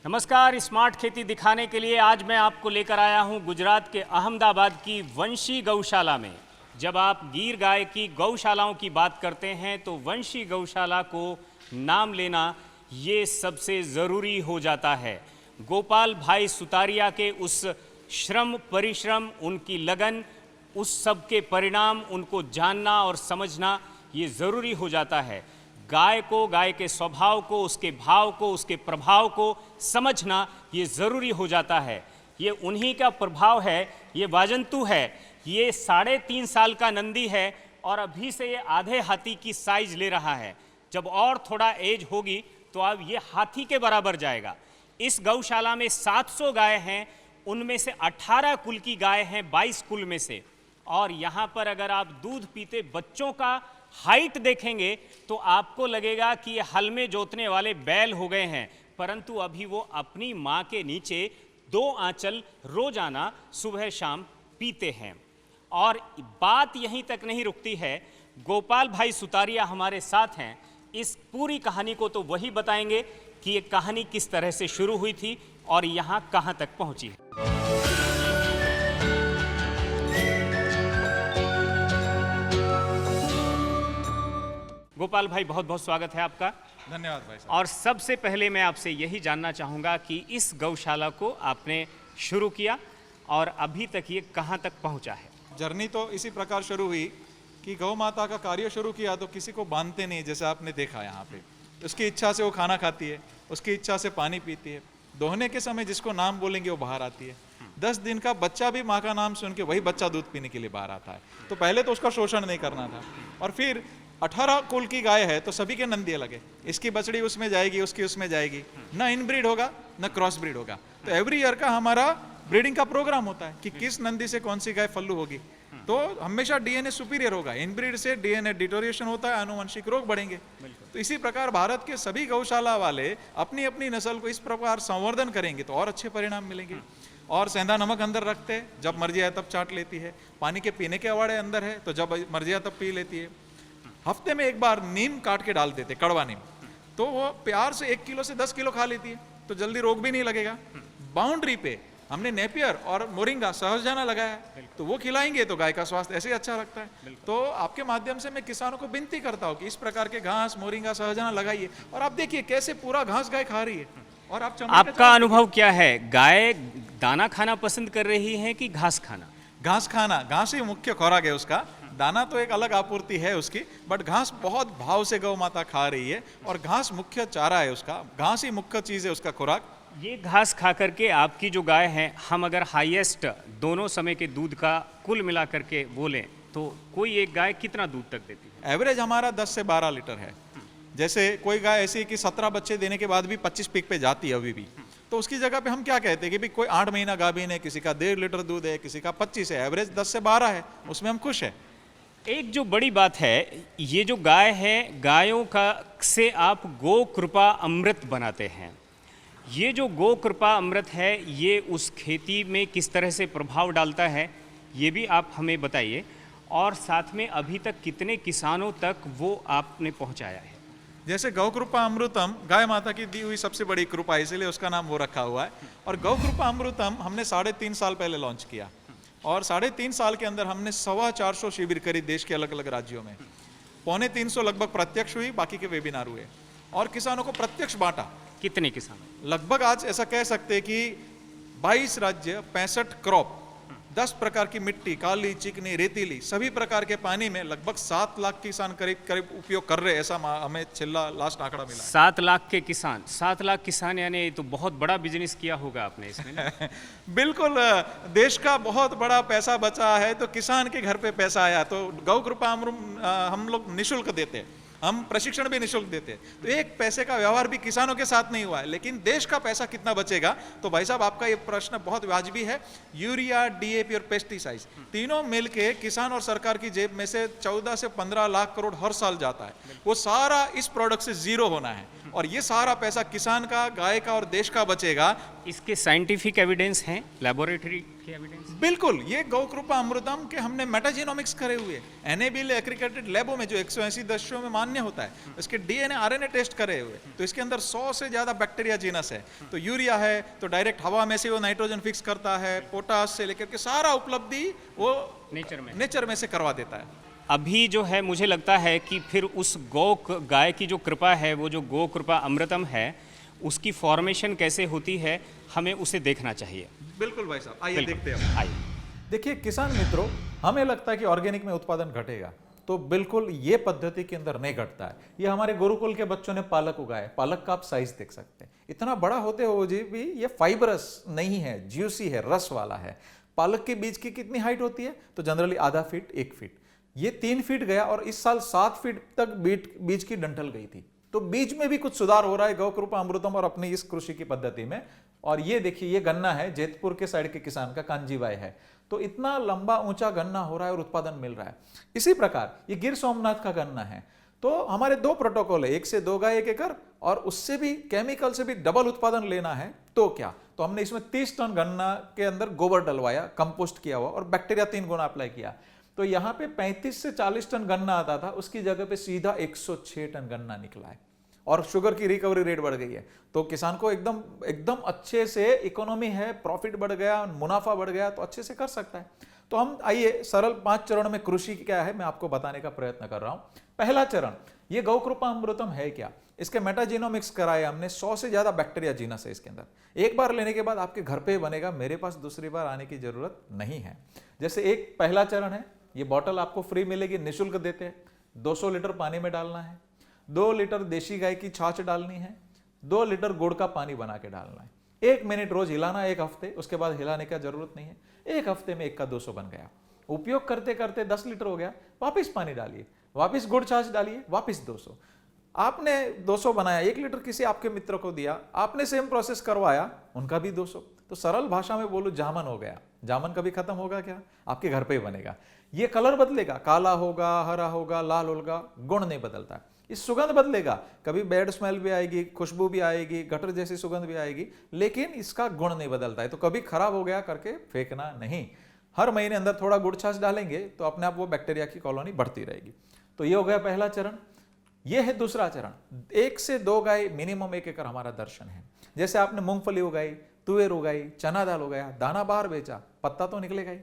नमस्कार। स्मार्ट खेती दिखाने के लिए आज मैं आपको लेकर आया हूं गुजरात के अहमदाबाद की वंशी गौशाला में। जब आप गिर गाय की गौशालाओं की बात करते हैं तो वंशी गौशाला को नाम लेना ये सबसे ज़रूरी हो जाता है। गोपाल भाई सुतारिया के उस श्रम परिश्रम, उनकी लगन, उस सब के परिणाम उनको जानना और समझना ये ज़रूरी हो जाता है। गाय को, गाय के स्वभाव को, उसके भाव को, उसके प्रभाव को समझना ये ज़रूरी हो जाता है। ये उन्हीं का प्रभाव है। ये वाजंतु है, ये 3.5 साल का नंदी है और अभी से ये आधे हाथी की साइज ले रहा है। जब और थोड़ा एज होगी तो अब ये हाथी के बराबर जाएगा। इस गौशाला में 700 गाय हैं, उनमें से 18 कुल की गाय हैं 22 कुल में से। और यहाँ पर अगर आप दूध पीते बच्चों का हाइट देखेंगे तो आपको लगेगा कि ये हल में जोतने वाले बैल हो गए हैं, परंतु अभी वो अपनी माँ के नीचे 2 आंचल रोजाना सुबह शाम पीते हैं। और बात यहीं तक नहीं रुकती है। गोपाल भाई सुतारिया हमारे साथ हैं। इस पूरी कहानी को तो वही बताएंगे कि ये कहानी किस तरह से शुरू हुई थी और यहाँ कहाँ तक पहुँची है। गोपाल भाई, बहुत बहुत स्वागत है आपका। धन्यवाद भाई साहब। और सबसे पहले मैं आपसे यही जानना चाहूँगा कि इस गौशाला को आपने शुरू किया और अभी तक ये कहाँ तक पहुँचा है। जर्नी तो इसी प्रकार शुरू हुई कि गौ माता का कार्य शुरू किया तो किसी को बांधते नहीं, जैसे आपने देखा यहाँ पे। उसकी इच्छा से वो खाना खाती है, उसकी इच्छा से पानी पीती है। दोहने के समय जिसको नाम बोलेंगे वो बाहर आती है। 10 दिन का बच्चा भी माँ का नाम सुन के वही बच्चा दूध पीने के लिए बाहर आता है। तो पहले तो उसका शोषण नहीं करना था। और फिर 18 कुल की गाय है तो सभी के नंदी अलग है। इसकी बछड़ी उसमें जाएगी, उसकी उसमें जाएगी, ना इनब्रीड होगा ना क्रॉस ब्रीड होगा। तो एवरी ईयर का हमारा ब्रीडिंग का प्रोग्राम होता है कि किस नंदी से कौन सी गाय फल्लू होगी। तो हमेशा डीएनए सुपीरियर होगा। इनब्रीड से डीएनए डिटोरिएशन होता है, आनुवंशिक रोग बढ़ेंगे। तो इसी प्रकार भारत के सभी गौशाला वाले अपनी अपनी नस्ल को इस प्रकार संवर्धन करेंगे तो और अच्छे परिणाम मिलेंगे। और सेंधा नमक अंदर रखते हैं, जब मर्जी आए तब चाट लेती है। पानी के पीने के अवाड़े अंदर है तो जब मर्जी आए तब पी लेती है। हफ्ते में एक बार नीम काट के डाल देते, कड़वा नीम, तो वो प्यार से 1 किलो से 10 किलो खा लेती है, तो जल्दी रोग भी नहीं लगेगा। बाउंड्री पे हमने नेपियर और मोरिंगा सहजजाना लगाया है, तो वो खिलाएंगे तो गाय का स्वास्थ्य ऐसे ही अच्छा लगता है। तो आपके माध्यम से मैं किसानों को विनती करता हूँ कि इस प्रकार के घास, मोरिंगा, सहजजाना लगाइए। और आप देखिए कैसे पूरा घास गाय खा रही है। और आप आपका अनुभव क्या है? गाय दाना खाना पसंद कर रही है कि घास खाना? घास खाना, घास ही मुख्य खुराक है उसका। दाना तो एक अलग आपूर्ति है उसकी, बट घास बहुत भाव से गौ माता खा रही है और घास मुख्य चारा है उसका। घास ही मुख्य चीज है उसका खुराक। ये घास खा करके आपकी जो गाय है, हम अगर हाईएस्ट दोनों समय के दूध का कुल मिला करके बोलें तो कोई एक गाय कितना दूध तक देती है? एवरेज हमारा 10 से 12 लीटर है। जैसे कोई गाय ऐसी है कि 17 बच्चे देने के बाद भी 25 पीक पे जाती है अभी भी, तो उसकी जगह पे हम क्या कहते हैं कि भाई कोई 8 महीना गाभिन है, किसी का 1.5 लीटर दूध है, किसी का 25 है, एवरेज 10 से 12 है, उसमें हम खुश है। एक जो बड़ी बात है, ये जो गाय है, गायों का से आप गो कृपा अमृत बनाते हैं। ये जो गो कृपा अमृत है, ये उस खेती में किस तरह से प्रभाव डालता है, ये भी आप हमें बताइए। और साथ में अभी तक कितने किसानों तक वो आपने पहुंचाया है? जैसे गौ कृपा अमृतम गाय माता की दी हुई सबसे बड़ी कृपा, इसलिए उसका नाम वो रखा हुआ है। और गौ कृपा अमृतम हमने 3.5 साल पहले लॉन्च किया और 3.5 साल के अंदर हमने 425 शिविर करी देश के अलग अलग राज्यों में। 350 लगभग प्रत्यक्ष हुई, बाकी के वेबिनार हुए और किसानों को प्रत्यक्ष बांटा। कितने किसान? लगभग आज ऐसा कह सकते हैं कि 22 राज्य, 65 क्रॉप, 10 प्रकार की मिट्टी, काली, चिकनी, रेतीली, सभी प्रकार के पानी में लगभग 7 लाख किसान करीब करीब उपयोग कर रहे हैं। ऐसा हमें छिल्ला लास्ट आंकड़ा मिला। 7 लाख के किसान? 7 लाख किसान यानी तो बहुत बड़ा बिजनेस किया होगा आपने इसमें। बिल्कुल, देश का बहुत बड़ा पैसा बचा है तो किसान के घर पे पैसा आया। तो गौ कृपा हम लोग निःशुल्क देते हैं, हम प्रशिक्षण भी निःशुल्क देते हैं। तो एक पैसे का व्यवहार भी किसानों के साथ नहीं हुआ है, लेकिन देश का पैसा कितना बचेगा? तो भाई साहब, आपका ये प्रश्न बहुत वाजिबी है। यूरिया, डीएपी और पेस्टिसाइड तीनों मिलके किसान और सरकार की जेब में से 14 से 15 लाख करोड़ हर साल जाता है। वो सारा इस प्रोडक्ट से जीरो होना है और ये सारा पैसा किसान का, गाय का और देश का बचेगा। इसके साइंटिफिक एविडेंस हैं, लेबोरेटरी के एविडेंस? बिल्कुल, ये गौ कृपा अमृतम के हमने मेटाजीनोमिक्स करे हुए, एनएबीएल एक्रीडेटेड लैबों में जो 180 देशों में मान्य होता है, उसके डीएनए आरएनए टेस्ट करे हुए, तो इसके अंदर 100 से ज्यादा बैक्टीरिया जीनस है। तो यूरिया है तो डायरेक्ट हवा में से वो नाइट्रोजन फिक्स करता है, पोटास से लेकर के सारा उपलब्धि वो नेचर में से करवा देता है। अभी जो है मुझे लगता है कि फिर उस गाय की जो कृपा है, वो जो गौ कृपा अमृतम है, उसकी फॉर्मेशन कैसे होती है, हमें उसे देखना चाहिए। बिल्कुल भाई साहब, आइए देखते हैं। आइए। देखिए किसान मित्रों, हमें लगता है कि ऑर्गेनिक में उत्पादन घटेगा, तो बिल्कुल ये पद्धति के अंदर नहीं घटता है। ये हमारे गुरुकुल के बच्चों ने पालक उगाया, पालक का आप साइज देख सकते हैं, इतना बड़ा होते हुए भी ये फाइबरस नहीं है, ज्यूसी है, रस वाला है। पालक के बीज की कितनी हाइट होती है? तो जनरली आधा फीट, 1 फीट। ये 3 फीट गया और इस साल 7 फीट तक बीज की डंठल गई थी। तो बीज में भी कुछ सुधार हो रहा है गौ कृपा अमृतम और अपनी इस कृषि की पद्धति में। और ये देखिए, ये गन्ना है, जेतपुर के साइड के किसान का, कांजी भाई है, तो इतना लंबा ऊंचा गन्ना हो रहा है और उत्पादन मिल रहा है। इसी प्रकार ये गिर सोमनाथ का गन्ना है। तो हमारे 2 प्रोटोकॉल है, 1 से 2 गाय 1 एकड़, और उससे भी केमिकल से भी डबल उत्पादन लेना है तो क्या? तो हमने इसमें 30 टन गन्ना के अंदर गोबर डलवाया, कंपोस्ट किया हुआ, और बैक्टीरिया 3 गुना अप्लाई किया। तो यहाँ पे 35 से 40 टन गन्ना आता था, उसकी जगह पे सीधा 106 टन गन्ना निकला है, और शुगर की रिकवरी रेट बढ़ गई है। तो किसान को एकदम अच्छे से इकोनॉमी है, प्रॉफिट बढ़ गया, मुनाफा बढ़ गया, तो अच्छे से कर सकता है। तो हम आइए सरल 5 चरण में कृषि क्या है मैं आपको बताने का प्रयत्न कर रहा हूं। पहला चरण, ये गौ कृपा अमृतम है क्या? इसके मेटाजीनोमिक्स कराए हमने, 100 से ज्यादा बैक्टीरिया जीनस है इसके अंदर। एक बार लेने के बाद आपके घर पे बनेगा, मेरे पास दूसरी बार आने की जरूरत नहीं है। जैसे एक पहला चरण है, ये बॉटल आपको फ्री मिलेगी, निःशुल्क देते हैं। 200 लीटर पानी में डालना है, 2 लीटर देशी गाय की छाछ डालनी है, 2 लीटर गुड़ का पानी बना के डालना है। 1 मिनट रोज हिलाना, 1 हफ्ते, उसके बाद हिलाने का जरूरत नहीं है। 1 हफ्ते में 1 का 200 बन गया। उपयोग करते करते 10 लीटर हो गया, वापिस पानी डालिए, वापिस गुड़ छाछ डालिए, वापिस 200। आपने 200 बनाया, 1 लीटर किसी आपके मित्र को दिया, आपने सेम प्रोसेस करवाया, उनका भी 200। तो सरल भाषा में बोलो, जामन हो गया। जामन कभी खत्म होगा क्या? आपके घर पे ही बनेगा। ये कलर बदलेगा, काला होगा, हरा होगा, लाल होगा, गुण नहीं बदलता। इस सुगंध बदलेगा, कभी बैड स्मेल भी आएगी, खुशबू भी आएगी, गटर जैसी सुगंध भी आएगी, लेकिन इसका गुण नहीं बदलता है। तो कभी खराब हो गया करके फेंकना नहीं। हर महीने अंदर थोड़ा गुड़ छाछ डालेंगे तो अपने आप वो बैक्टीरिया की कॉलोनी बढ़ती रहेगी। तो ये हो गया पहला चरण। ये है दूसरा चरण, 1 से 2 गाय मिनिमम 1 एकड़ हमारा दर्शन है। जैसे आपने मूंगफली उगाई, तुवेर उगाई, चना दाल उगाया, दाना बाहर बेचा, पत्ता तो निकलेगा ही।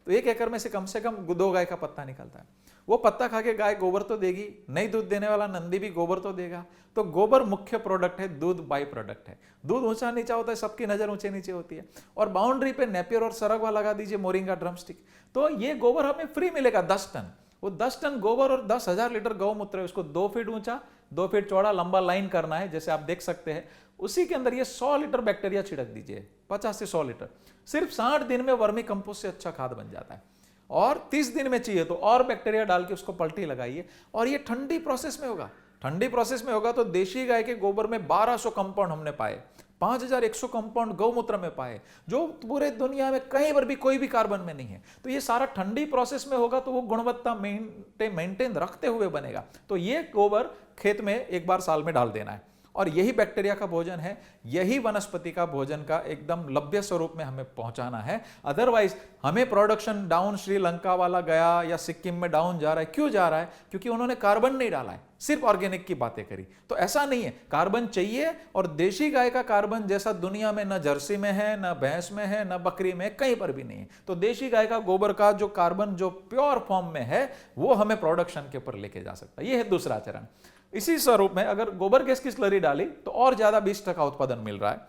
तो 1 एकड़ में से कम 2 गाय का पत्ता निकलता है। वो पत्ता खा के गाय गोबर तो देगी, नहीं दूध देने वाला नंदी भी गोबर तो देगा। तो गोबर मुख्य प्रोडक्ट है, दूध बाई प्रोडक्ट है। दूध ऊंचा नीचा होता है, सबकी नजर ऊंचे नीचे होती है। और बाउंड्री पे नेपियर और सरगवा लगा दीजिए, मोरिंगा ड्रमस्टिक, तो ये गोबर हमें फ्री मिलेगा 10 टन। वो 10 टन गोबर और 10,000 लीटर गौमूत्र है, उसको 2 फीट ऊंचा, 2 फीट चौड़ा लंबा लाइन करना है, जैसे आप देख सकते हैं। उसी के अंदर ये 100 लीटर बैक्टीरिया छिड़क दीजिए, 50 से 100 लीटर। सिर्फ 60 दिन में वर्मी कंपोस्ट से अच्छा खाद बन जाता है। और 30 दिन में चाहिए तो और बैक्टीरिया डाल के उसको पलटी लगाइए। और ये ठंडी प्रोसेस में होगा। ठंडी प्रोसेस में होगा तो देशी गाय के गोबर में 1200 कंपाउंड हमने पाए, 5100 कंपाउंड गौमूत्र में पाए, जो पूरे दुनिया में कहीं पर भी कोई भी कार्बन में नहीं है। तो ये सारा ठंडी प्रोसेस में होगा, तो वो गुणवत्ता मेंटेन रखते हुए बनेगा। तो ये गोबर खेत में 1 बार साल में डाल देना है। और यही बैक्टीरिया का भोजन है, यही वनस्पति का भोजन का एकदम लभ्य स्वरूप में हमें पहुंचाना है। अदरवाइज हमें प्रोडक्शन डाउन श्रीलंका वाला गया या सिक्किम में डाउन जा रहा है। क्यों जा रहा है? क्योंकि उन्होंने कार्बन नहीं डाला है, सिर्फ ऑर्गेनिक की बातें करी। तो ऐसा नहीं है, कार्बन चाहिए। और देशी गाय का कार्बन जैसा दुनिया में न जर्सी में है, न भैंस में है, न बकरी में, कहीं पर भी नहीं है। तो देशी गाय का गोबर का जो कार्बन जो प्योर फॉर्म में है, वो हमें प्रोडक्शन के ऊपर लेके जा सकता है। ये है दूसरा चरण। इसी स्वरूप में अगर गोबर गैस की स्लरी डाली तो और ज्यादा 20% उत्पादन मिल रहा है।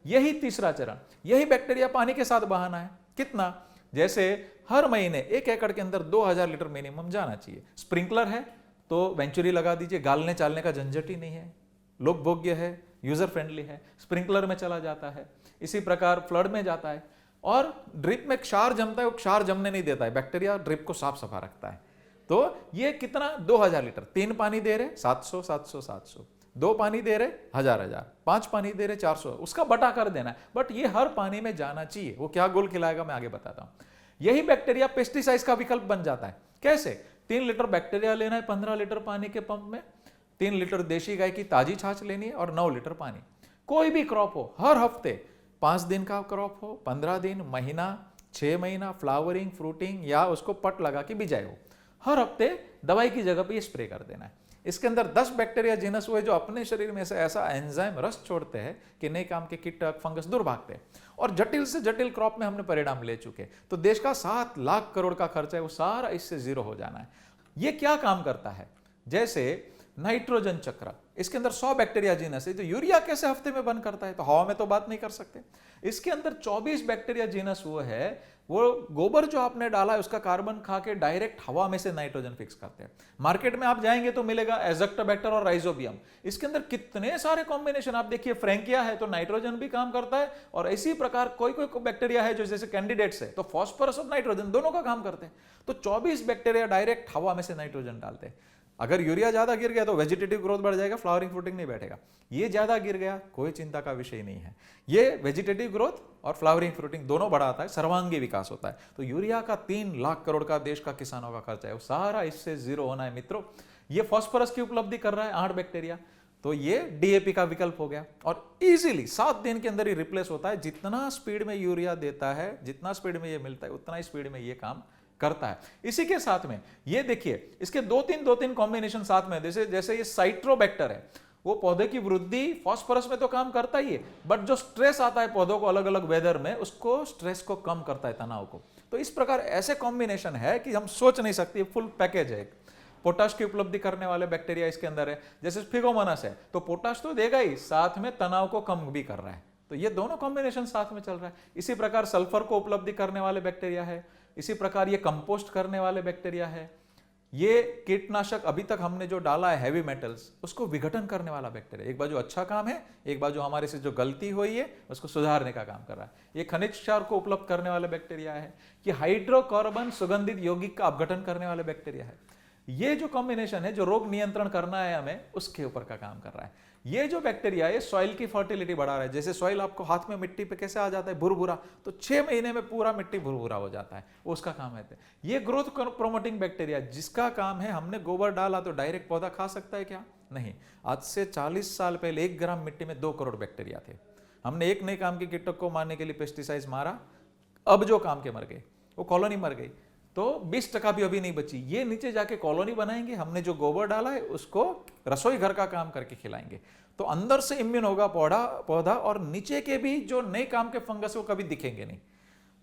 यही तीसरा चरण, यही बैक्टीरिया पानी के साथ बहाना है। कितना? जैसे हर महीने 1 एकड़ के अंदर 2000 लीटर मिनिमम जाना चाहिए। स्प्रिंकलर है तो वेंचुरी लगा दीजिए, गालने चालने का झंझट ही नहीं है, लोक भोग्य है, यूजर फ्रेंडली है, स्प्रिंकलर में चला जाता है। इसी प्रकार फ्लड में जाता है। और ड्रिप में क्षार जमता है, वो क्षार जमने नहीं देता है, बैक्टीरिया ड्रिप को साफ सफा रखता है। तो ये कितना? 2000 लीटर। 3 पानी दे रहे 700 700 700, 2 पानी दे रहे 1000, 5 पानी दे रहे 400, उसका बटा कर देना है। बट ये हर पानी में जाना चाहिए। वो क्या गोल खिलाएगा मैं आगे बताता हूं। यही बैक्टीरिया पेस्टिसाइड्स का विकल्प बन जाता है। कैसे? 3 लीटर बैक्टीरिया लेना है 15 लीटर पानी के पंप में, 3 लीटर देशी गाय की ताजी छाछ लेनी है और 9 लीटर पानी। कोई भी क्रॉप हो, हर हफ्ते 5 दिन का क्रॉप हो, 15 दिन, महीना, 6 महीना फ्लावरिंग फ्रूटिंग या उसको पट लगा के बिजाए हो, हर हफ्ते दवाई की जगह पे ये स्प्रे कर देना है। इसके अंदर 10 बैक्टीरिया जीनस हुए जो अपने शरीर में से ऐसा एंजाइम रस छोड़ते हैं कि नए काम के कीटक फंगस दूर भागते हैं। और जटिल से जटिल क्रॉप में हमने परिणाम ले चुके। तो देश का 7 लाख करोड़ का खर्चा है वो सारा इससे जीरो हो जाना है। ये क्या काम करता है? जैसे नाइट्रोजन चक्र, इसके अंदर 100 बैक्टीरिया जीनस है। तो यूरिया कैसे हफ्ते में बंद करता है? तो हवा में तो बात नहीं कर सकते। इसके अंदर 24 बैक्टीरिया जीनस वो है, वो गोबर जो आपने डाला है उसका कार्बन खा के डायरेक्ट हवा में से नाइट्रोजन फिक्स करते हैं। मार्केट में आप जाएंगे तो मिलेगा एज़ोक्टोबैक्टर और राइजोबियम। इसके अंदर कितने सारे कॉम्बिनेशन आप देखिए। फ्रैंकिया है तो नाइट्रोजन भी काम करता है, और इसी प्रकार कोई कोई बैक्टीरिया है जो जैसे कैंडिडेट्स है तो फॉस्फोरस और नाइट्रोजन दोनों का काम करते हैं। तो 24 बैक्टीरिया डायरेक्ट हवा में से नाइट्रोजन डालते हैं। अगर यूरिया ज्यादा गिर गया तो वेजिटेटिव ग्रोथ बढ़ जाएगा, फ्लावरिंग फ्रूटिंग नहीं बैठेगा। ये ज्यादा गिर गया कोई चिंता का विषय नहीं है। ये वेजिटेटिव ग्रोथ और फ्लावरिंग फ्रूटिंग दोनों बढ़ाता है, सर्वांगीण विकास होता है। तो यूरिया का 3 लाख करोड़ का देश का किसानों का खर्चा है, वो सारा इससे जीरो होना है मित्रों। ये फास्फोरस की उपलब्धि कर रहा है 8 बैक्टीरिया, तो ये डीएपी का विकल्प हो गया और इजीली 7 दिन के अंदर ही रिप्लेस होता है। जितना स्पीड में यूरिया देता है, जितना स्पीड में ये मिलता है, उतना ही स्पीड में ये काम करता है। इसी के साथ में ये देखिए, इसके 2-3 कॉम्बिनेशन साथ में, जैसे ये साइट्रोबैक्टर है, वो पौधे की वृद्धि फास्फोरस में तो काम करता ही है, बट जो स्ट्रेस आता है पौधों को अलग अलग वेदर में, उसको स्ट्रेस को कम करता है, तनाव को। तो इस प्रकार ऐसे कॉम्बिनेशन है कि हम सोच नहीं सकते, फुल पैकेज है। पोटाश की उपलब्धि करने वाले बैक्टीरिया इसके अंदर है, जैसे फिगोमोनास है तो पोटाश तो देगा ही, साथ में तनाव को कम भी कर रहा है। तो ये दोनों कॉम्बिनेशन साथ में चल रहा है। इसी प्रकार सल्फर को उपलब्धि करने वाले बैक्टीरिया है, इसी प्रकार ये कंपोस्ट करने वाले बैक्टीरिया है। ये कीटनाशक अभी तक हमने जो डाला है हैवी मेटल्स, उसको विघटन करने वाला बैक्टीरिया, एक बार जो अच्छा काम है, एक बार जो हमारे से जो गलती हुई है उसको सुधारने का काम कर रहा है। ये खनिज क्षार को उपलब्ध करने वाले बैक्टीरिया है। ये हाइड्रोकार्बन सुगंधित यौगिक का अपघटन करने वाले बैक्टीरिया है। ये जो कॉम्बिनेशन है, जो रोग नियंत्रण करना है हमें, उसके ऊपर का काम कर रहा है। ये जो बैक्टीरिया है सॉइल की फर्टिलिटी बढ़ा रहा है। जैसे सॉइल आपको हाथ में मिट्टी पे कैसे आ जाता है भुरभुरा, तो 6 महीने में पूरा मिट्टी भुरभुरा हो जाता है, उसका काम है। ये ग्रोथ प्रोमोटिंग बैक्टीरिया, जिसका काम है, हमने गोबर डाला तो डायरेक्ट पौधा खा सकता है क्या? नहीं। आज से 40 साल पहले 1 ग्राम मिट्टी में 2 करोड़ बैक्टीरिया थे। हमने एक नए काम के कीटक को मारने के लिए पेस्टिसाइड्स मारा, अब जो काम के मर गए, वो कॉलोनी मर गई, तो 20% भी अभी नहीं बची। ये नीचे जाके कॉलोनी बनाएंगे, हमने जो गोबर डाला है उसको रसोई घर का काम करके खिलाएंगे, तो अंदर से इम्यून होगा पौधा, और नीचे के भी जो नए काम के फंगस वो कभी दिखेंगे नहीं,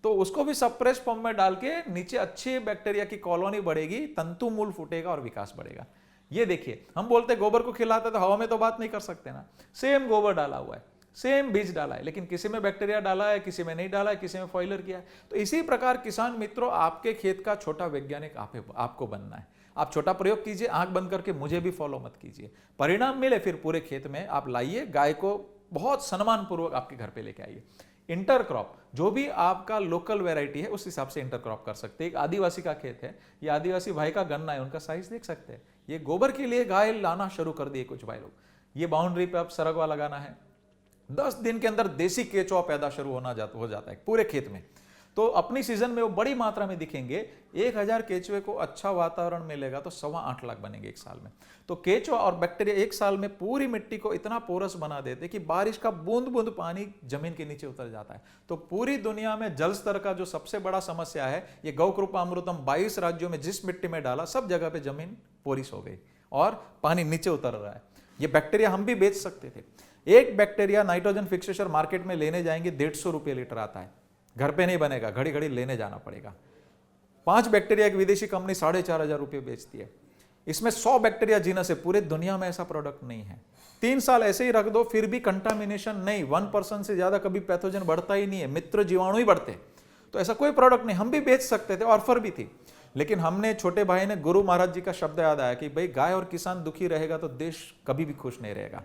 तो उसको भी सप्रेस फॉर्म में डाल के नीचे अच्छी बैक्टीरिया की कॉलोनी बढ़ेगी, तंतु मूल फूटेगा और विकास बढ़ेगा। ये देखिए, हम बोलते गोबर को खिलाते तो हवा में तो बात नहीं कर सकते ना। सेम गोबर डाला हुआ है, सेम बीज डाला है, लेकिन किसी में बैक्टीरिया डाला है, किसी में नहीं डाला है, किसी में फॉइलर किया है। तो इसी प्रकार किसान मित्रों, आपके खेत का छोटा वैज्ञानिक आपको बनना है। आप छोटा प्रयोग कीजिए, आंख बंद करके मुझे भी फॉलो मत कीजिए। परिणाम मिले फिर पूरे खेत में आप लाइए, गाय को बहुत सम्मान पूर्वक आपके घर पे लेके आइए। इंटर क्रॉप, जो भी आपका लोकल वेराइटी है उस हिसाब से इंटर क्रॉप कर सकते हैं। एक आदिवासी का खेत है, ये आदिवासी भाई का गन्ना है, उनका साइज देख सकते हैं। ये गोबर के लिए गाय लाना शुरू कर दिए कुछ भाई लोग। ये बाउंड्री पे अब सरगवा लगाना है, 10 दिन के अंदर देसी केचुआ पैदा शुरू हो जाता है पूरे खेत में। तो अपनी सीजन में वो बड़ी मात्रा में दिखेंगे। 1000 केचुए को अच्छा वातावरण मिलेगा तो 8.25 लाख बनेंगे एक साल में। तो केचुआ और बैक्टीरिया एक साल में पूरी मिट्टी को इतना पोरस बना देते कि बारिश का बूंद बूंद पानी जमीन के नीचे उतर जाता है। तो पूरी दुनिया में जल स्तर का जो सबसे बड़ा समस्या है, ये गौ कृपा अमृतम 22 राज्यों में जिस मिट्टी में डाला, सब जगह पे जमीन पोरिस हो गई और पानी नीचे उतर रहा है। ये बैक्टीरिया हम भी बेच सकते थे। एक बैक्टीरिया नाइट्रोजन फिक्सेशन मार्केट में लेने जाएंगे, 150 रुपये लीटर आता है। घर पे नहीं बनेगा, घड़ी घड़ी लेने जाना पड़ेगा। 5 बैक्टीरिया एक विदेशी कंपनी 4,500 रुपये बेचती है। इसमें 100 बैक्टीरिया जीनस है, पूरे दुनिया में ऐसा प्रोडक्ट नहीं है। 3 साल ऐसे ही रख दो, फिर भी कंटामिनेशन नहीं, 1% से ज्यादा कभी पैथोजन बढ़ता ही नहीं है, मित्र जीवाणु ही बढ़ते। तो ऐसा कोई प्रोडक्ट नहीं, हम भी बेच सकते थे, ऑफर भी थी। लेकिन हमने, छोटे भाई ने, गुरु महाराज जी का शब्द याद आया कि भाई गाय और किसान दुखी रहेगा तो देश कभी भी खुश नहीं रहेगा।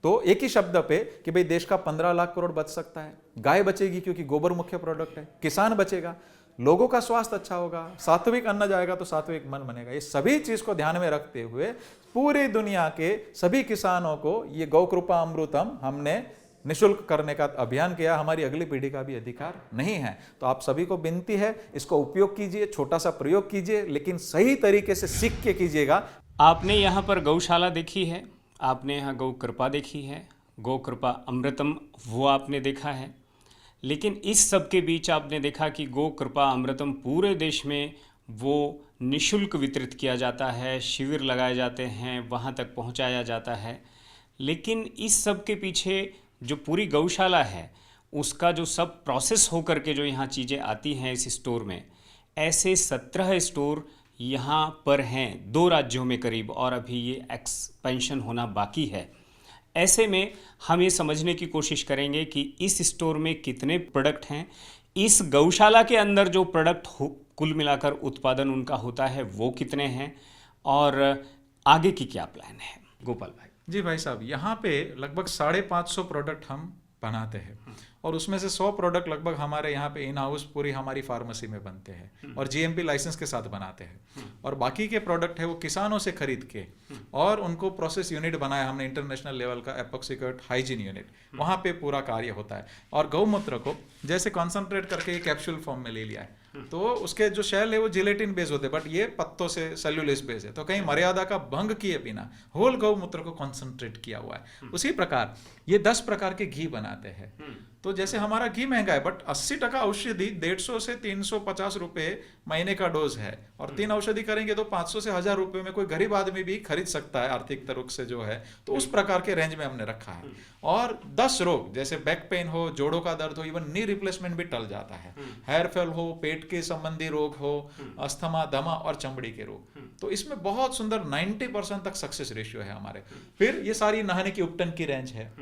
तो एक ही शब्द पे कि भाई देश का 15 लाख करोड़ बच सकता है। गाय बचेगी क्योंकि गोबर मुख्य प्रोडक्ट है, किसान बचेगा, लोगों का स्वास्थ्य अच्छा होगा, सात्विक अन्न जाएगा तो सात्विक मन बनेगा। ये सभी चीज को ध्यान में रखते हुए पूरी दुनिया के सभी किसानों को ये गौ कृपा अमृतम हमने निःशुल्क करने का अभियान किया। हमारी अगली पीढ़ी का भी अधिकार नहीं है। तो आप सभी को विनती है, इसको उपयोग कीजिए, छोटा सा प्रयोग कीजिए, लेकिन सही तरीके से सीख के कीजिएगा। आपने यहाँ पर गौशाला देखी है, आपने यहाँ गौ कृपा देखी है, गौ कृपा अमृतम वो आपने देखा है। लेकिन इस सब के बीच आपने देखा कि गो कृपा अमृतम पूरे देश में वो निशुल्क वितरित किया जाता है, शिविर लगाए जाते हैं, वहाँ तक पहुँचाया जाता है। लेकिन इस सब के पीछे जो पूरी गौशाला है उसका जो सब प्रोसेस हो करके जो यहाँ चीज़ें आती हैं इस स्टोर में, ऐसे 17 स्टोर यहाँ पर हैं 2 राज्यों में करीब, और अभी ये एक्सपेंशन होना बाकी है। ऐसे में हम ये समझने की कोशिश करेंगे कि इस स्टोर में कितने प्रोडक्ट हैं, इस गौशाला के अंदर जो प्रोडक्ट कुल मिलाकर उत्पादन उनका होता है वो कितने हैं, और आगे की क्या प्लान है। गोपाल भाई। जी भाई साहब, यहाँ पे लगभग 550 प्रोडक्ट हम बनाते हैं और उसमें से 100 प्रोडक्ट लगभग हमारे यहाँ पे इन हाउस पूरी हमारी फार्मेसी में बनते हैं और जीएमपी लाइसेंस के साथ बनाते हैं। और बाकी के प्रोडक्ट है वो किसानों से खरीद के और उनको प्रोसेस यूनिट बनाया हमने इंटरनेशनल लेवल का, एपोक्सिकट हाइजीन यूनिट, वहाँ पे पूरा कार्य होता है। और गौमूत्र को जैसे कॉन्सेंट्रेट करके ये कैप्सूल फॉर्म में ले लिया है, तो उसके जो शेल है वो जिलेटिन बेस होते हैं, बट ये पत्तों से सेल्यूलोज बेस है, तो कहीं मर्यादा का भंग किए बिना होल गौमूत्र को कॉन्सेंट्रेट किया हुआ है। उसी प्रकार ये 10 प्रकार के घी बनाते हैं। तो जैसे हमारा घी महंगा है, बट 80% औषधि 150 से 350 रुपए महीने का डोज है, और 3 औषधि करेंगे तो 500 से 1000 रुपए में कोई गरीब आदमी भी खरीद सकता है आर्थिक तरुक से जो है। तो उस प्रकार के रेंज में हमने रखा है। और 10 रोग जैसे बैक पेन हो, जोड़ों का दर्द हो, इवन नी रिप्लेसमेंट भी टल जाता है, हेयर फॉल हो, पेट के संबंधी रोग हो, अस्थमा, दमा और चमड़ी के रोग, तो इसमें बहुत सुंदर 90% तक सक्सेस रेशियो है हमारे। फिर ये सारी नहाने की उपटन की रेंज है,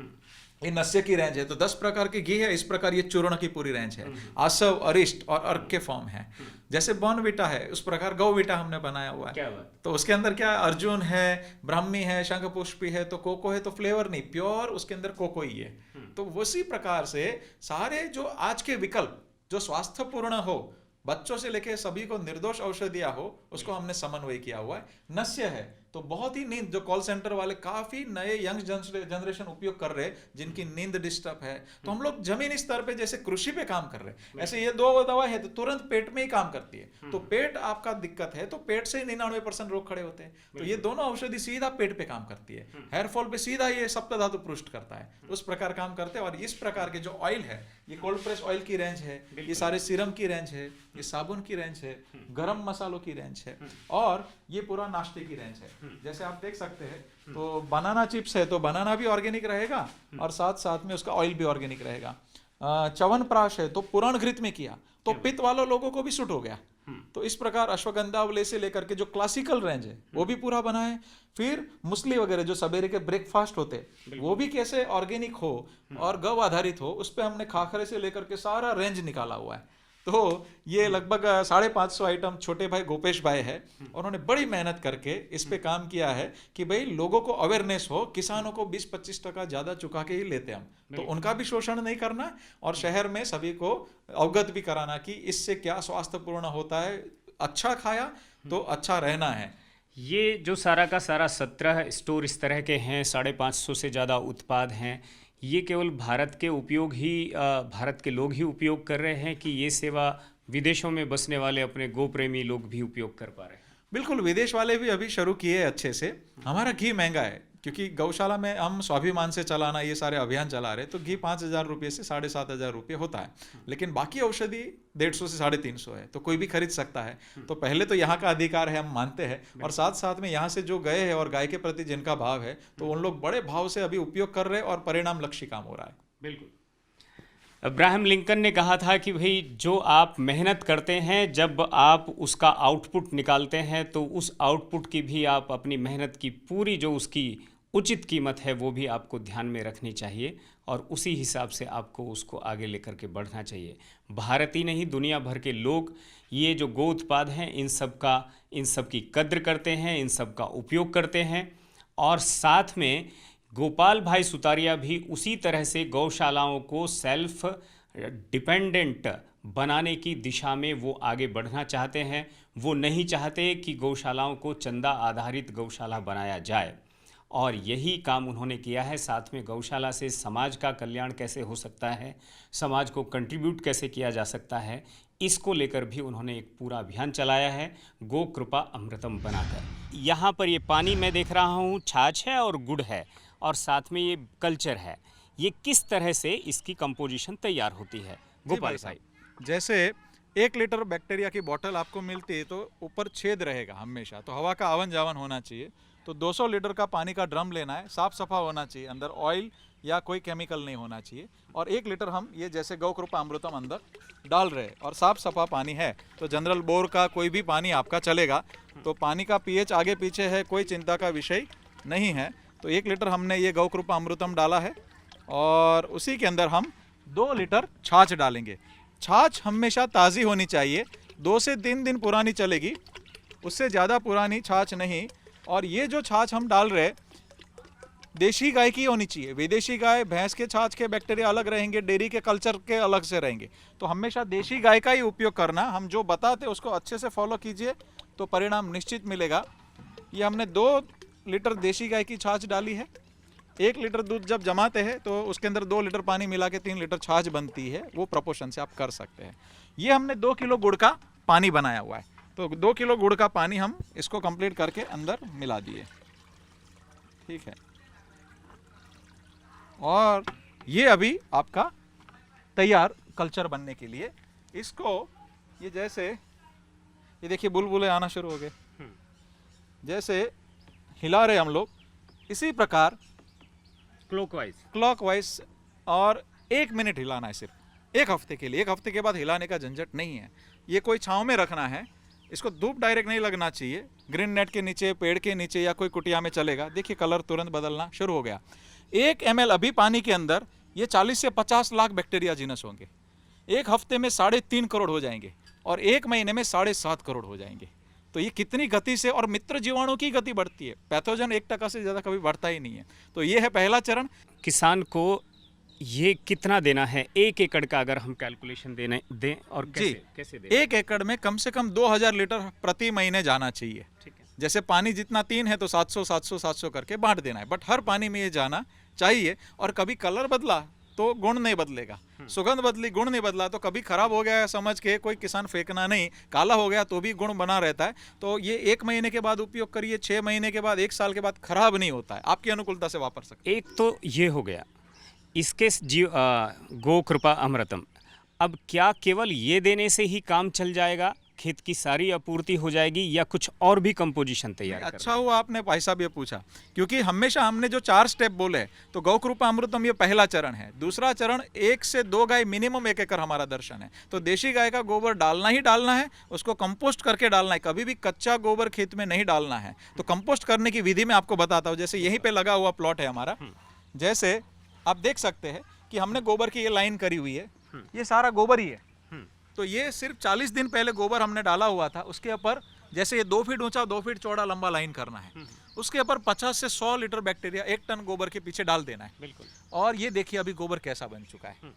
ये नस्य की रेंज है, तो 10 प्रकार के घी है। इस प्रकार ये चूर्ण की पूरी रेंज है। आसव, अरिष्ट और अर्क के फॉर्म है। जैसे बॉर्नविटा है उस प्रकार गौविटा हमने बनाया हुआ है। क्या बात। तो उसके अंदर क्या, अर्जुन है, ब्राह्मी है, शंखपुष्पी है, तो कोको है, तो फ्लेवर नहीं, प्योर उसके अंदर कोको ही है। तो उसी प्रकार से सारे जो आज के विकल्प जो स्वास्थ्यपूर्ण हो, बच्चों से लेके सभी को निर्दोष औषधियां हो, उसको हमने समन्वय किया हुआ है। नस्य है तो बहुत ही नींद, जो कॉल सेंटर वाले काफी नए यंग जनरेशन उपयोग कर रहे हैं जिनकी नींद डिस्टर्ब है, तो हम लोग जमीनी स्तर पे जैसे कृषि पे काम कर रहे हैं, ऐसे ये 2 दवा है तो तुरंत पेट में ही काम करती है। तो पेट आपका दिक्कत है तो पेट से 99% रोग खड़े होते हैं। तो ये दोनों औषधि सीधा पेट पे काम करती है। हेयर फॉल पे सीधा ये सप्तधातु पृष्ठ करता है, उस प्रकार काम करते हैं। और इस प्रकार के जो ऑयल है, ये कोल्ड प्रेस ऑयल की रेंज है, ये सारे सीरम की रेंज है, ये साबुन की रेंज है, गरम मसालों की रेंज है, और ये पूरा नाश्ते की रेंज है। जैसे आप देख सकते हैं तो बनाना चिप्स है, तो बनाना भी ऑर्गेनिक रहेगा और साथ साथ में उसका ऑयल भी ऑर्गेनिक रहेगा। च्यवनप्राश है तो पुराण घृत में किया, तो पित्त वालों लोगों को भी सूट हो गया। तो इस प्रकार अश्वगंधावले से लेकर के जो क्लासिकल रेंज है वो भी पूरा बना है। फिर मुस्ली वगैरह जो सवेरे के ब्रेकफास्ट होते वो भी कैसे ऑर्गेनिक हो और गौ आधारित हो, उस पर हमने खाखरे से लेकर के सारा रेंज निकाला हुआ है। तो ये लगभग 550 आइटम छोटे भाई गोपेश भाई है, उन्होंने बड़ी मेहनत करके इस पे काम किया है कि भाई लोगों को अवेयरनेस हो। किसानों को 20-25% ज्यादा चुका के ही लेते हम, तो उनका भी शोषण नहीं करना और शहर में सभी को अवगत भी कराना कि इससे क्या स्वास्थ्यपूर्ण होता है। अच्छा खाया तो अच्छा रहना है। ये जो सारा का सारा 17 स्टोर इस तरह के हैं, 550 से ज़्यादा उत्पाद हैं, ये केवल भारत के उपयोग ही भारत के लोग ही उपयोग कर रहे हैं कि ये सेवा विदेशों में बसने वाले अपने गो प्रेमी लोग भी उपयोग कर पा रहे हैं? बिल्कुल, विदेश वाले भी अभी शुरू किए अच्छे से। हमारा घी महंगा है क्योंकि गौशाला में हम स्वाभिमान से चलाना ये सारे अभियान चला रहे, तो घी 5000 रुपये से 7500 रुपये होता है। लेकिन बाकी औषधि 150 से 350 है, तो कोई भी खरीद सकता है। तो पहले तो यहाँ का अधिकार है, हम मानते हैं, और साथ साथ में यहाँ से जो गए हैं और गाय के प्रति जिनका भाव है, तो उन लोग बड़े भाव से अभी उपयोग कर रहे हैं और परिणाम लक्ष्य काम हो रहा है। बिल्कुल। अब्राहम लिंकन ने कहा था कि भाई जो आप मेहनत करते हैं, जब आप उसका आउटपुट निकालते हैं तो उस आउटपुट की भी आप अपनी मेहनत की पूरी जो उसकी उचित कीमत है वो भी आपको ध्यान में रखनी चाहिए और उसी हिसाब से आपको उसको आगे लेकर के बढ़ना चाहिए। भारत ही नहीं, दुनिया भर के लोग ये जो गो उत्पाद हैं इन सब की कद्र करते हैं, इन सब का उपयोग करते हैं। और साथ में गोपाल भाई सुतारिया भी उसी तरह से गौशालाओं को सेल्फ डिपेंडेंट बनाने की दिशा में वो आगे बढ़ना चाहते हैं। वो नहीं चाहते कि गौशालाओं को चंदा आधारित गौशाला बनाया जाए, और यही काम उन्होंने किया है। साथ में गौशाला से समाज का कल्याण कैसे हो सकता है, समाज को कंट्रीब्यूट कैसे किया जा सकता है, इसको लेकर भी उन्होंने एक पूरा अभियान चलाया है, गो कृपा अमृतम बनाकर। यहाँ पर ये पानी मैं देख रहा हूँ, छाछ है और गुड़ है, और साथ में ये कल्चर है। ये किस तरह से इसकी कंपोजिशन तैयार होती है, गोपाल भाई। जैसे 1 लीटर बैक्टीरिया की बोतल आपको मिलती है तो ऊपर छेद रहेगा हमेशा, तो हवा का आवन जावन होना चाहिए। तो 200 लीटर का पानी का ड्रम लेना है, साफ सफा होना चाहिए, अंदर ऑयल या कोई केमिकल नहीं होना चाहिए। और 1 लीटर हम ये जैसे गौ कृपा अमृतम अंदर डाल रहे हैं और साफ सफा पानी है, तो जनरल बोर का कोई भी पानी आपका चलेगा। तो पानी का पीएच आगे पीछे है, कोई चिंता का विषय नहीं है। तो 1 लीटर हमने ये गौ कृपा अमृतम डाला है और उसी के अंदर हम 2 लीटर छाछ डालेंगे। छाछ हमेशा ताज़ी होनी चाहिए, 2 से 3 दिन पुरानी चलेगी, उससे ज़्यादा पुरानी छाछ नहीं। और ये जो छाछ हम डाल रहे देशी गाय की होनी चाहिए। विदेशी गाय भैंस के छाछ के बैक्टीरिया अलग रहेंगे, डेयरी के कल्चर के अलग से रहेंगे। तो हमेशा देशी गाय का ही उपयोग करना। हम जो बताते उसको अच्छे से फॉलो कीजिए तो परिणाम निश्चित मिलेगा। ये हमने 2 लीटर देशी गाय की छाछ डाली है। 1 लीटर दूध जब जमाते हैं तो उसके अंदर 2 लीटर पानी मिला के 3 लीटर छाछ बनती है, वो प्रोपोर्शन से आप कर सकते हैं। ये हमने 2 किलो गुड़ का पानी बनाया हुआ है, तो 2 किलो गुड़ का पानी हम इसको कंप्लीट करके अंदर मिला दिए, ठीक है। और ये अभी आपका तैयार कल्चर बनने के लिए। इसको ये जैसे ये देखिए बुलबुले आना शुरू हो गए, जैसे हिला रहे हम लोग, इसी प्रकार क्लॉकवाइज और 1 मिनट हिलाना है सिर्फ 1 हफ्ते के लिए। 1 हफ्ते के बाद हिलाने का झंझट नहीं है। ये कोई छांव में रखना है, इसको धूप डायरेक्ट नहीं लगना चाहिए। ग्रीन नेट के नीचे, पेड़ के नीचे या कोई कुटिया में चलेगा। देखिए कलर तुरंत बदलना शुरू हो गया। 1 ml अभी पानी के अंदर ये 40 से 50 लाख बैक्टीरिया जीनस होंगे। 1 हफ्ते में 3.5 करोड़ हो जाएंगे और 1 महीने में 7.5 करोड़ हो जाएंगे। तो ये कितनी गति से, और मित्र जीवाणु की गति बढ़ती है, पैथोजन 1% से ज़्यादा कभी बढ़ता ही नहीं है। तो ये है पहला चरण। किसान को ये कितना देना है 1 एकड़ का, अगर हम कैलकुलेशन दें और कैसे दें? 1 एकड़ में कम से कम 2000 लीटर प्रति महीने जाना चाहिए। ठीक है। जैसे पानी जितना 3 है तो 700 करके बांट देना है, बट हर पानी में ये जाना चाहिए। और कभी कलर बदला तो गुण नहीं बदलेगा, सुगंध बदली गुण नहीं बदला तो कभी खराब हो गया समझ के कोई किसान फेंकना नहीं, काला हो गया तो भी गुण बना रहता है। तो ये 1 महीने के बाद उपयोग करिए, 6 महीने के बाद, 1 साल के बाद खराब नहीं होता है, आपकी अनुकूलता से वापर सकते। एक तो ये हो गया इसके गो कृपा अमृतम। अब क्या केवल ये देने से ही काम चल जाएगा, खेत की सारी आपूर्ति हो जाएगी, या कुछ और भी कंपोजिशन तैयार करना? अच्छा हुआ आपने भाई साहब ये पूछा, क्योंकि हमेशा हमने जो 4 स्टेप बोले तो गौ कृपा अमृतम ये पहला चरण है। दूसरा चरण 1 से 2 गाय मिनिमम 1 एकड़ हमारा दर्शन है। तो देशी गाय का गोबर डालना ही डालना है, उसको कंपोस्ट करके डालना है, कभी भी कच्चा गोबर खेत में नहीं डालना है। तो कंपोस्ट करने की विधि मैं आपको बताता हूँ। जैसे यहीं पे लगा हुआ प्लॉट है हमारा, जैसे आप देख सकते हैं कि हमने गोबर की ये लाइन करी हुई है, ये सारा गोबर ही है। तो ये सिर्फ 40 दिन पहले गोबर हमने डाला हुआ था। उसके ऊपर जैसे ये 2 फीट ऊंचा 2 फीट चौड़ा लंबा लाइन करना है, उसके ऊपर 50 से 100 लीटर बैक्टीरिया 1 टन गोबर के पीछे डाल देना है। बिल्कुल। और ये देखिए अभी गोबर कैसा बन चुका है।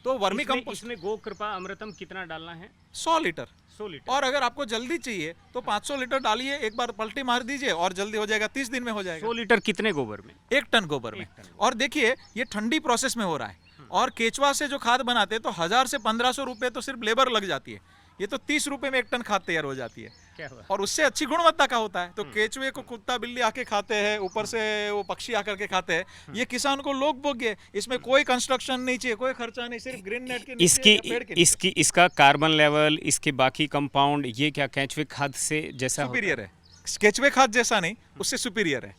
तो वर्मी कंपोस्ट इसमें गो कृपा अमृतम कितना डालना है? 100 लीटर। 100 लीटर। और अगर आपको जल्दी चाहिए तो 500 लीटर डालिए, एक बार पलटी मार दीजिए और जल्दी हो जाएगा, 30 दिन में हो जाएगा। 100 लीटर कितने गोबर में? 1 टन गोबर में। और देखिए ये ठंडी प्रोसेस में हो रहा है। और केचुआ से जो खाद बनाते हैं तो 1000 से 1500 रुपए तो सिर्फ लेबर लग जाती है। ये तो 30 रुपए में 1 टन खाद तैयार हो जाती है। क्या हुआ? और उससे अच्छी गुणवत्ता का होता है। तो केचुए को कुत्ता बिल्ली आके खाते हैं, ऊपर से वो पक्षी आकर के खाते हैं। ये किसान को लोग भोग्य, इसमें कोई कंस्ट्रक्शन नहीं चाहिए, कोई खर्चा नहीं, सिर्फ ग्रीन नेट के नीचे या पेड़ के नीचे। इसका कार्बन लेवल, इसके बाकी कंपाउंड, ये क्या केचुए खाद से जैसा सुपीरियर है? केचुए खाद जैसा नहीं, उससे सुपीरियर है।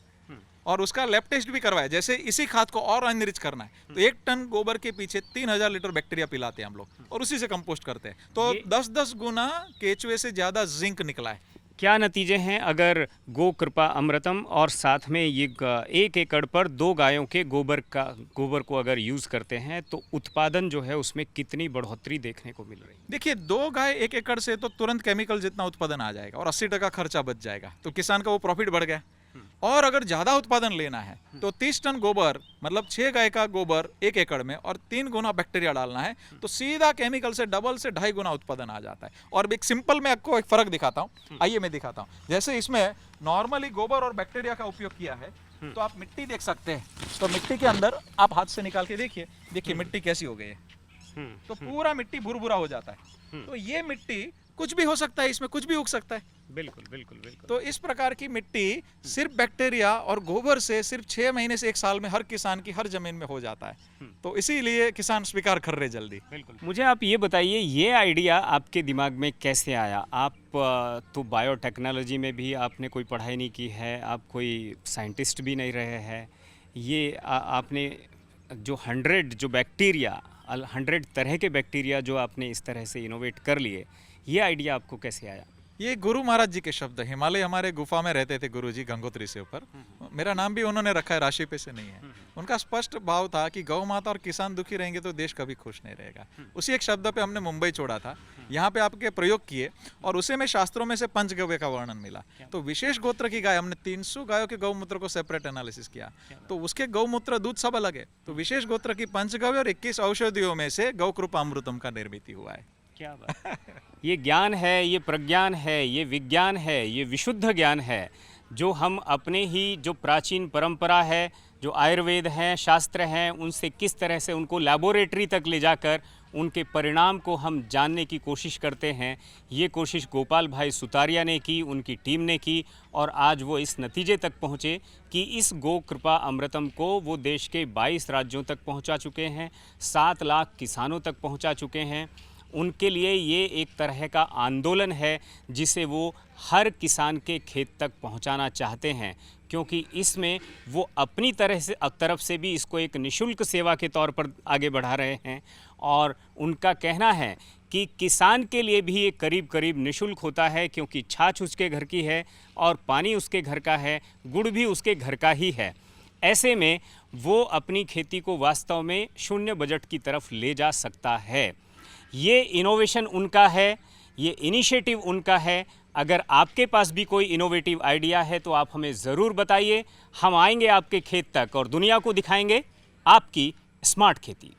और उसका लैब टेस्ट भी करवाया। जैसे इसी खाद को और अनरिच करना है तो 1 टन गोबर के पीछे 3000 लीटर बैक्टीरिया पिलाते हैं हम लोग और उसी से कंपोस्ट करते हैं। तो 10-10 गुना केचुए से ज़्यादा जिंक निकला है। क्या नतीजे हैं अगर गो कृपा अमृतम और साथ में ये 1 एकड़ पर 2 गायों के गोबर को अगर यूज़ करते हैं तो उत्पादन जो है उसमें कितनी बढ़ोतरी देखने को मिल रही है? देखिए 2 गाय 1 एकड़ से तो तुरंत केमिकल जितना उत्पादन आ जाएगा और 80% खर्चा बच जाएगा। तो किसान का वो प्रॉफिट बढ़ गया। और अगर ज़्यादा उत्पादन लेना है तो 30 टन गोबर मतलब 6 गाय का गोबर 1 एकड़ में और 3 गुना बैक्टीरिया डालना है तो सीधा केमिकल से डबल से 2.5 गुना उत्पादन आ जाता है। और एक सिंपल मैं आपको एक फ़र्क दिखाता हूँ, आइए मैं दिखाता हूँ। जैसे इसमें नॉर्मली गोबर और बैक्टीरिया का उपयोग किया है तो आप मिट्टी देख सकते हैं। तो मिट्टी के अंदर आप हाथ से निकाल के देखिए मिट्टी कैसी हो गई है। तो पूरा मिट्टी भुरभुरा हो जाता है। तो ये मिट्टी कुछ भी हो सकता है, इसमें कुछ भी उग सकता है। बिल्कुल बिल्कुल बिल्कुल। तो इस प्रकार की मिट्टी सिर्फ बैक्टीरिया और गोबर से सिर्फ 6 महीने से 1 साल में हर किसान की हर जमीन में हो जाता है। तो इसीलिए किसान स्वीकार कर रहे जल्दी। बिल्कुल। मुझे आप ये बताइए, ये आइडिया आपके दिमाग में कैसे आया? आप तो बायोटेक्नोलॉजी में भी आपने कोई पढ़ाई नहीं की है, आप कोई साइंटिस्ट भी नहीं रहे हैं। ये आपने जो 100 तरह के बैक्टीरिया जो आपने इस तरह से इनोवेट कर लिए, ये आइडिया आपको कैसे आया? ये गुरु महाराज जी के शब्द। हिमालय हमारे गुफा में रहते थे गुरु जी, गंगोत्री से ऊपर। मेरा नाम भी उन्होंने रखा है, राशि पे से नहीं है। उनका स्पष्ट भाव था कि गौ माता और किसान दुखी रहेंगे तो देश कभी खुश नहीं रहेगा। उसी एक शब्द पे हमने मुंबई छोड़ा था, यहाँ पे आपके प्रयोग किए और उसे में शास्त्रों में से पंचगव्य का वर्णन मिला। तो विशेष गोत्र की गाय, हमने 300 गायों के गौमूत्र को सेपरेट एनालिसिस किया, तो उसके गौमूत्र दूध सब अलग है। तो विशेष गोत्र की पंचगव्य और 21 औषधियों में से गौ कृपा अमृतम का निर्मित हुआ है। क्या बात! ये ज्ञान है, ये प्रज्ञान है, ये विज्ञान है, ये विशुद्ध ज्ञान है, जो हम अपने ही जो प्राचीन परंपरा है, जो आयुर्वेद हैं, शास्त्र हैं, उनसे किस तरह से उनको लैबोरेटरी तक ले जाकर उनके परिणाम को हम जानने की कोशिश करते हैं। ये कोशिश गोपाल भाई सुतारिया ने की, उनकी टीम ने की, और आज वो इस नतीजे तक पहुँचे कि इस गो कृपा अमृतम को वो देश के 22 राज्यों तक पहुँचा चुके हैं, 7 लाख किसानों तक पहुँचा चुके हैं। उनके लिए ये एक तरह का आंदोलन है जिसे वो हर किसान के खेत तक पहुंचाना चाहते हैं, क्योंकि इसमें वो अपनी तरफ से भी इसको एक निशुल्क सेवा के तौर पर आगे बढ़ा रहे हैं। और उनका कहना है कि किसान के लिए भी ये करीब करीब निशुल्क होता है, क्योंकि छाछ उसके घर की है और पानी उसके घर का है, गुड़ भी उसके घर का ही है। ऐसे में वो अपनी खेती को वास्तव में शून्य बजट की तरफ ले जा सकता है। ये इनोवेशन उनका है, ये इनिशिएटिव उनका है। अगर आपके पास भी कोई इनोवेटिव आइडिया है तो आप हमें ज़रूर बताइए। हम आएंगे आपके खेत तक और दुनिया को दिखाएंगे आपकी स्मार्ट खेती।